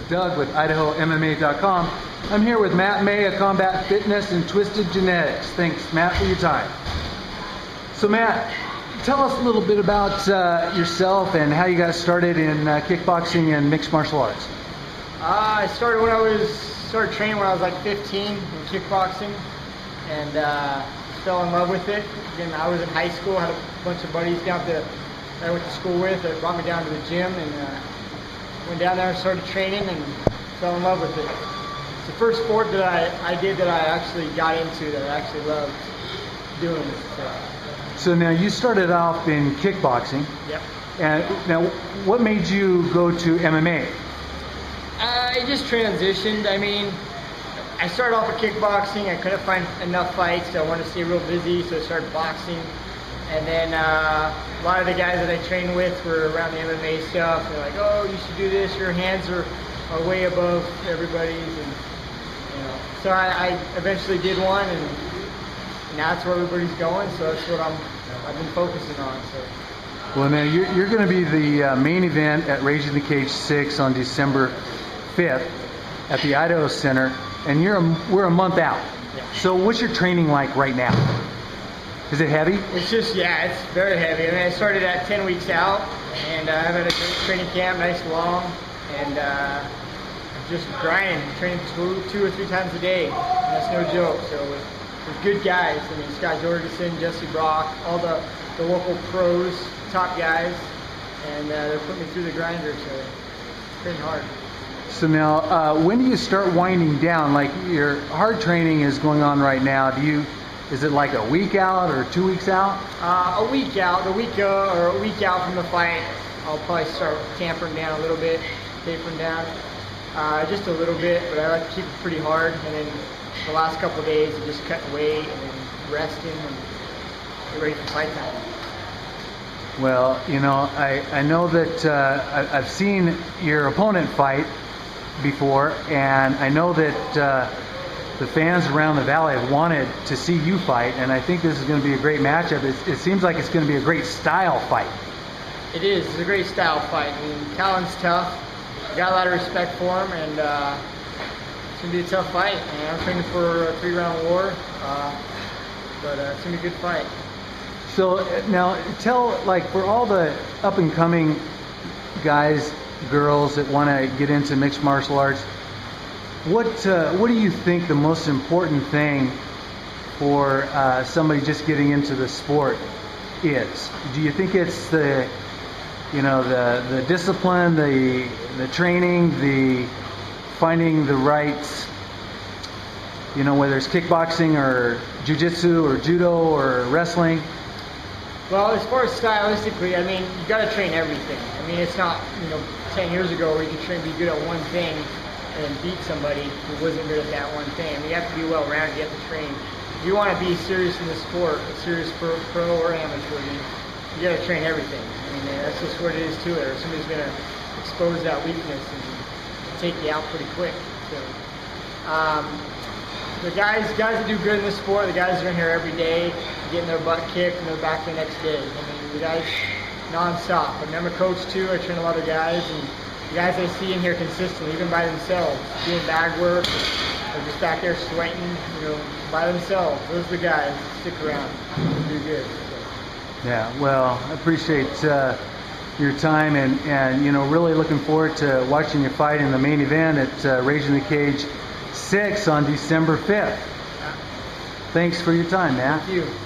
Doug with IdahoMMA.com. I'm here with Matt May of Combat Fitness and Twisted Genetics. Thanks, Matt, for your time. So, Matt, tell us a little bit about yourself and how you got started in kickboxing and mixed martial arts. I started training when I was like 15 in kickboxing, and fell in love with it. Again, I was in high school, had a bunch of buddies that I went to school with that brought me down to the gym, and went down there and started training and fell in love with it. It's the first sport that I did that I actually got into, that I actually loved doing. So now you started off in kickboxing. Yep. And now, what made you go to MMA? I just transitioned. I mean, I started off with kickboxing. I couldn't find enough fights, so I wanted to stay real busy, so I started boxing. And then a lot of the guys that I trained with were around the MMA stuff. They're like, "Oh, you should do this. Your hands are way above everybody's." And so I eventually did one, and now that's where everybody's going. So that's what I've been focusing on. So. Well, now you're going to be the main event at Raising the Cage 6 on December 5th at the Idaho Center, and we're a month out. Yeah. So what's your training like right now? Is it heavy? It's just, yeah, it's very heavy. I mean, I started at 10 weeks out, and I've had a great training camp, nice long, and just grinding, training two or three times a day. And that's no joke. So with good guys, I mean, Scott Jorgensen, Jesse Brock, all the local pros, top guys, and they're putting me through the grinder, so training hard. So now, when do you start winding down? Like, your hard training is going on right now. Is it like a week out or 2 weeks out? A week out. A week out from the fight, I'll probably start tampering down a little bit, tapering down, just a little bit. But I like to keep it pretty hard. And then the last couple of days, just cutting weight and then resting and get ready for fight time. Well, I know that I've seen your opponent fight before, and I know that the fans around the valley have wanted to see you fight, and I think this is going to be a great matchup. It seems like it's going to be a great style fight. It is. It's a great style fight. I mean, Callan's tough. I got a lot of respect for him, and it's going to be a tough fight. And I'm training for a 3-round war, but it's going to be a good fight. So now tell, like, for all the up-and-coming guys, girls that want to get into mixed martial arts, what do you think the most important thing for somebody just getting into the sport is? Do you think it's the discipline, the training, the finding the right, whether it's kickboxing or jiu-jitsu or judo or wrestling? Well, as far as stylistically, I mean, you got to train everything. I mean, it's not 10 years ago where you could be good at one thing and beat somebody who wasn't good at that one thing. I mean, you have to be well-rounded. You have to train. If you want to be serious in the sport, serious pro or amateur, you got to train everything. I mean, that's just what it is to it. Or somebody's going to expose that weakness and take you out pretty quick. So, the guys that do good in this sport, the guys that are in here every day, getting their butt kicked and they're back the next day. I mean, the guys non-stop. I mean, I'm a coach too. I train a lot of guys, and the guys I see in here consistently, even by themselves, doing bag work, or just back there sweating, by themselves. Those are the guys that stick around and do good. So. Yeah, well, I appreciate your time, and really looking forward to watching you fight in the main event at Raising the Cage 6 on December 5th. Thanks for your time, Matt. Thank you.